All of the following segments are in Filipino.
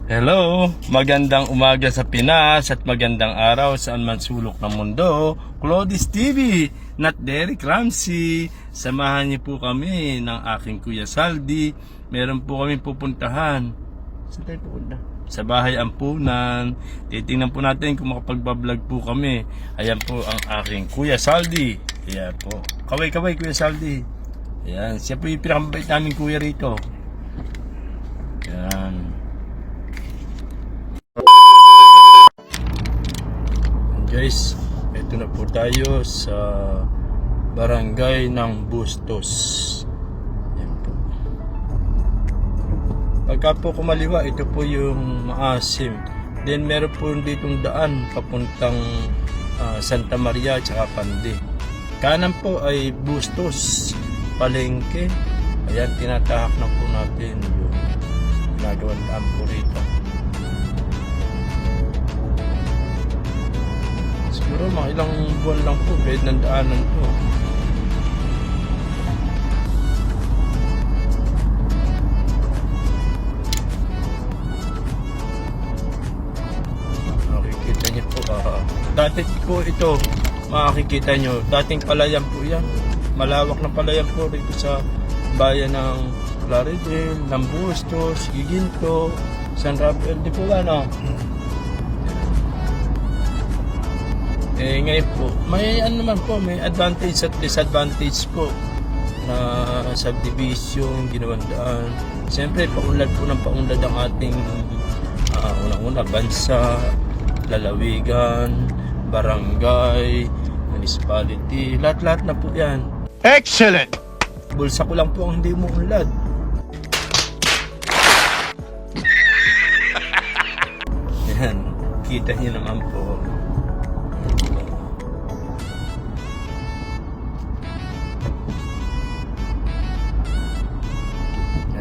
Hello! Magandang umaga sa Pinas at magandang araw saan man sulok ng mundo. Claudis TV, not Derek Ramsey. Samahan niyo po kami ng aking Kuya Saldi. Meron po kami pupuntahan. Saan tayo pupunta? Sa bahay ampunan. Titingnan po natin kung makapagbablog po kami. Ayan po ang aking Kuya Saldi. Ayan po. Kaway-kaway Kuya Saldi. Ayan. Siya po yung pinakamabait namin kuya rito. Ayan. Guys, ito na po tayo sa barangay ng Bustos. Yan po. Pagka po kumaliwa, ito po yung Maasim. Then meron po ditong daan papuntang Santa Maria at saka Pandi. Kanan po ay Bustos, Palengke. Ayan, tinatahak na po natin yung ginagawang daan po rito. Siguro mga ilang buwan lang po kahit nandaanan po. Makikita niyo po. Dati po ito, makikita niyo. Dating palayan po yan. Malawak na palayan po rito sa bayan ng Claridel, ng Bustos, Giginto, San Rafael. Di po ba, no? Ngayon po, may ano naman po, may advantage at disadvantage po na subdivision, ginawang daan. Siyempre, paunlad po ng paunlad ang ating unang-una, bansa, lalawigan, barangay, municipality, lahat-lahat na po yan. Excellent! Bulsa ko lang po ang hindi mo unlad. Yan, kita niyo naman po.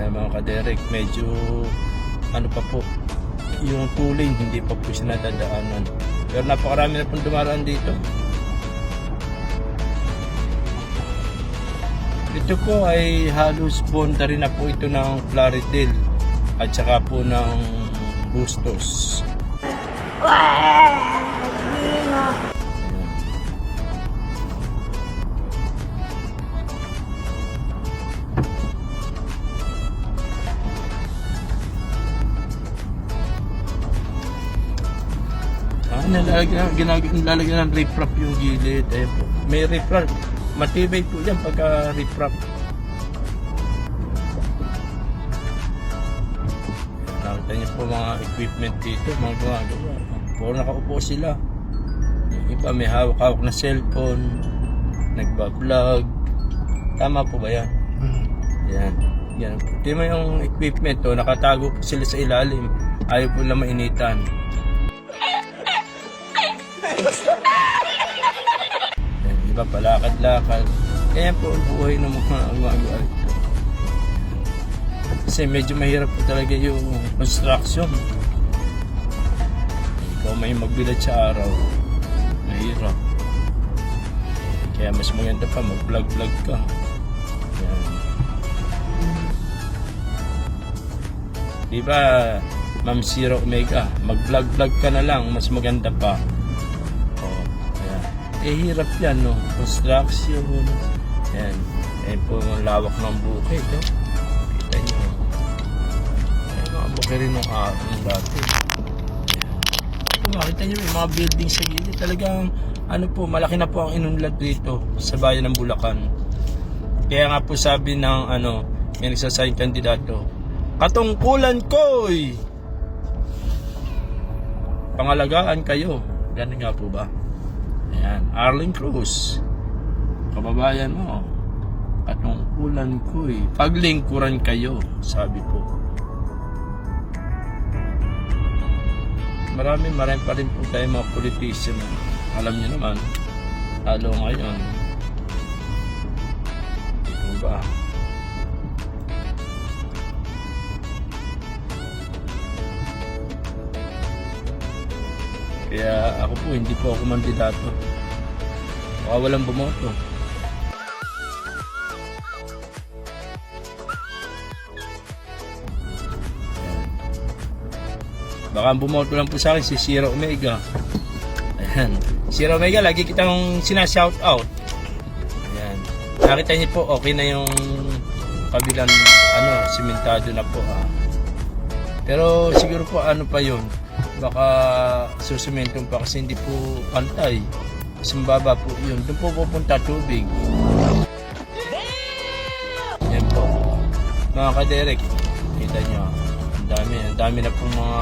Mga ka-Derek, medyo ano pa po yung tuling, hindi pa po siya nadadaanan, pero napakarami na pong dumaraan dito. Ito po ay halos boundary na po ito ng Claridel at saka po ng Bustos. Lalagyan ng riprap yung gilid. Ayan po. May riprap. Matibay po yan pagka riprap. Nakita niyo po mga equipment dito, mga gumagawa. Puro nakaupo sila. Yung iba may hawak-hawak na cellphone, nagbablog. Tama po ba yan? Yan. Yan. Tingnan mo yung equipment to, nakatago po sila sa ilalim. Ayaw po lang mainitan. Iba palakad-lakad. Kaya po ang buhay ng mga gumagawa ito. Kasi medyo mahirap po talaga yung construction. Ikaw may magbilad sa araw, mahirap. Kaya mas maganda pa mag-vlog-vlog ka. Yan. Diba Ma'am Zero Omega, mag-vlog-vlog ka na lang, mas maganda pa. Hirap yan, no? Construction. Yan. Yan po ang lawak ng bukid, no? Kita nyo. Yan mga bukid rin ng dati. Yan. Makita nyo, may mga building sa gilid. Talagang, ano po, malaki na po ang inunlad dito sa bayan ng Bulacan. Kaya nga po sabi ng, may nagsasayang kandidato, katungkulan ko'y pangalagaan kayo. Ganun nga po ba? Ayan, Arlene Cruz, kababayan mo, katungkulan ko'y paglingkuran kayo, sabi po. Marami pa rin po tayo mga politician. Alam niyo naman, lalo ngayon. Ito ba? Kaya ako po, hindi po ako mandidato. Baka walang bumoto. Baka bumoto lang po sa akin si Zero Omega. Ayan. Zero Omega, lagi kitang sinashout out. Ayan. Nakita niyo po, okay na yung kabilang simentado na po. Pero siguro po pa yun. Baka susumentong pa kasi hindi po pantay. Mas mababa po yun. Doon po pupunta tubig. Yan po. Mga ka-Derek, kita nyo. Ang dami na pong mga...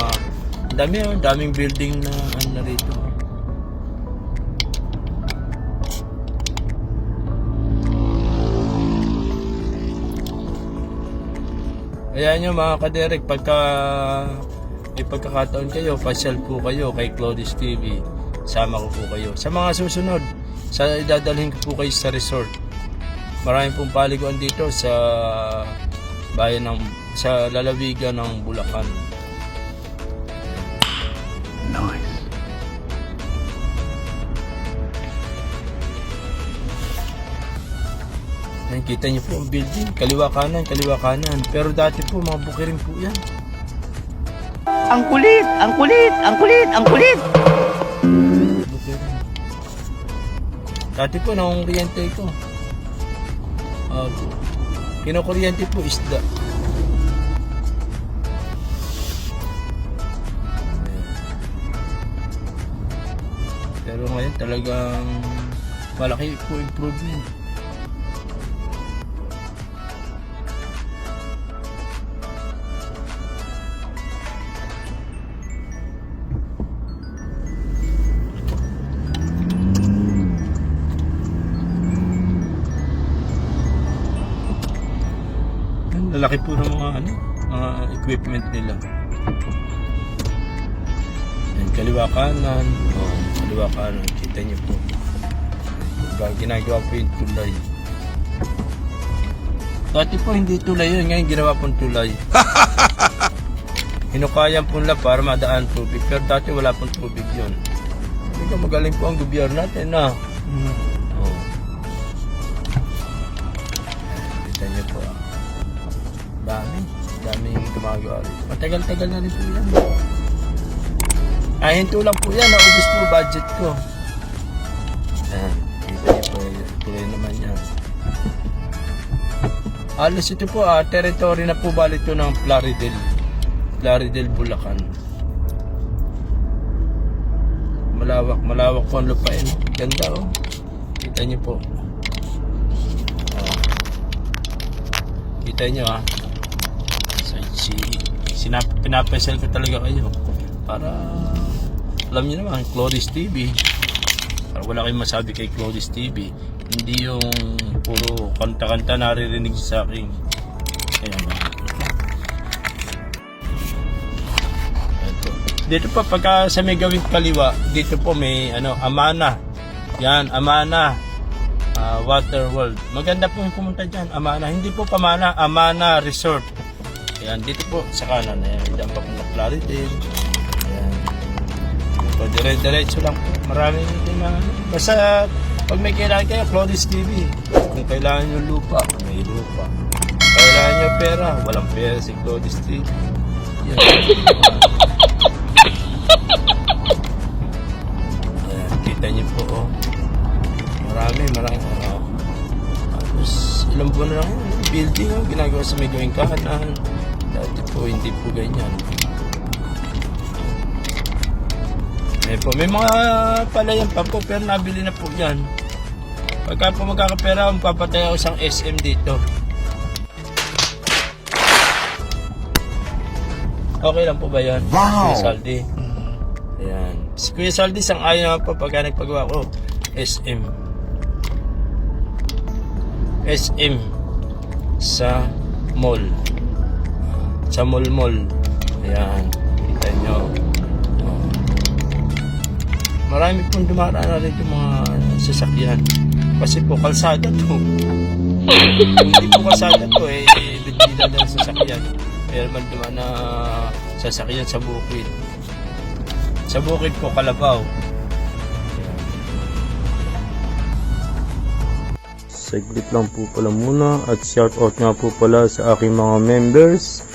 Ang daming building na rito. Ayan nyo mga ka-Derek, pagka may pagkakataon kayo, pasyal po kayo kay Claudius TV. Sama ko po kayo. Sa mga susunod, idadalhin ko po kayo sa resort. Maraming pong paliguan dito sa sa lalawigan ng Bulacan. Nice. Ayan, kita niyo po ang building. Kaliwa kanan. Pero dati po, mga bukirin po yan. Ang kulit! Ang kulit! Ang kulit! Ang kulit! Dati po, nangunguryente ko. Kinukuryente po isda. Pero ngayon talagang malaki po improvement. Lalaki po ng mga equipment nila. Ayan, kaliwa kanan. Kaliwa kanan. Kita niyo po. Ginagawa po yung tulay. Dati po hindi tulay yun. Ngayon ginawa pong tulay. Hinukayan po nila para madaan tubig. Pero dati wala pong tubig yun. Hindi magaling po ang gobyerno natin na. Kita niyo po. Daming gumagawa rito. Matagal-tagal na rin po yan. Hinto lang po yan. Naubos po budget ko. Ayan. Kita niyo po. Tuloy naman yan. Alos ito po, territory na po bali ito ng Plaridel, Bulacan. Malawak po ang lupain. Ganda Kita niyo po. Kita niyo pinapesel ko talaga kayo para alam niyo naman Claudius TV, para wala kayong masabi kay Claudius TV, hindi yung puro kanta-kanta naririnig sa akin. Ayan. Dito po pagka sa may gawing kaliwa, dito po may Amana. Yan, Amana Water World. Maganda po yung pumunta dyan. Amana, hindi po Pamana, Amana Resort. Ayan, dito po sa kanan. Ayan, dyan pa po na Plaridel. Ayan. So, dire-diretso lang po. Marami din basta pag may kailangan kayo, Claudius TV. Kung kailangan nyo lupa, may lupa. Kailangan nyo pera, walang pera si Claudius TV. Ayan. Ayan, kita nyo po Marami. Tapos, ilang buwan na lang building ginagawa sa may gawing kanan. Dati po, hindi po ganyan. May mga palayan pa po, pero nabili na po yan. Pagka po magkakapera, magpapatay ako isang SM dito. Okay lang po ba yan? Wow! Kuya Saldi. Ayan. Si Kuya Saldi, sang-ayon naman po pagka nagpagawa ko. SM sa mall. Sa mall. Ayan. Kita nyo. Marami pong dumaraan na rin yung mga sasakyan. Kasi po, kalsada to. Hindi po kalsada to bidila ng sasakyan. Pero man dumaan na sasakyan sa bukid. Sa bukid po, Kalabaw. Saglit lang po pala muna at shoutout nga po pala sa aking mga members.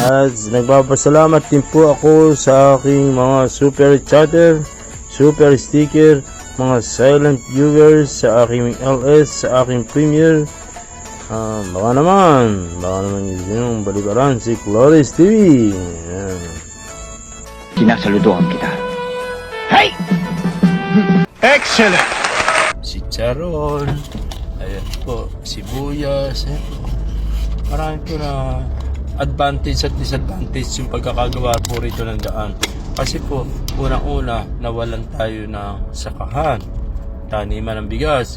At nagpapasalamat din po ako sa aking mga super chatter, super sticker, mga silent viewers sa aking LS, sa aking premiere. Baka naman yung balibaran si Cloris TV. Ayan. Sinasaludohan kita. Hey! Excellent! Si Charol, ayan po, sibuyas, ayan po. Marami po na advantage at disadvantage yung pagkakagawa po rito ng daan. Kasi po, unang-una, nawalan tayo ng sakahan, taniman ng bigas.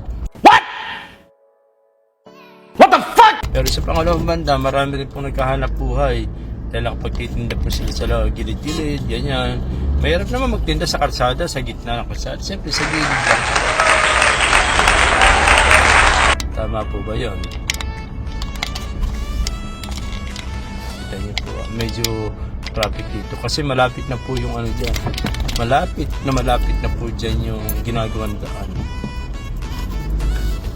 What the fuck? Pero sa pangalawang banda, marami rin pong nagkahanap buhay. Dahil nakapagtitinda po sila sa gilid-gilid, ganyan. Mahirap naman magtinda sa kalsada, sa gitna ng kalsada. Siyempre, sa gilid lang. Tama po ba yun? Kita niyo po, medyo traffic dito. Kasi malapit na po yung ano dyan. Malapit na po dyan yung ginagawang daan.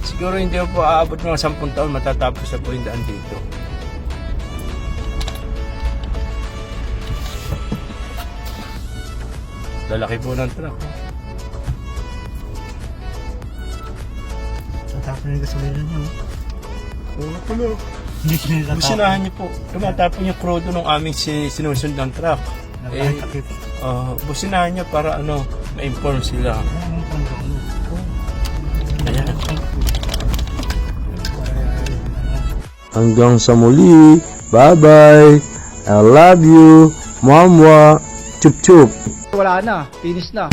Siguro hindi po aabot mga 10 taon, matatapos na po yung daan dito. Lalaki po ng truck. Tatapon yung gasolina niyo. Oo po, no. Hindi sinila Businahan niyo po. Tumatapon yung krudo ng aming sinusundang truck. Businahan niyo para ma-inform sila. Ayan. Hanggang sa muli. Bye-bye. I love you. Mamwa. Chup-chup. Wala na, finish na.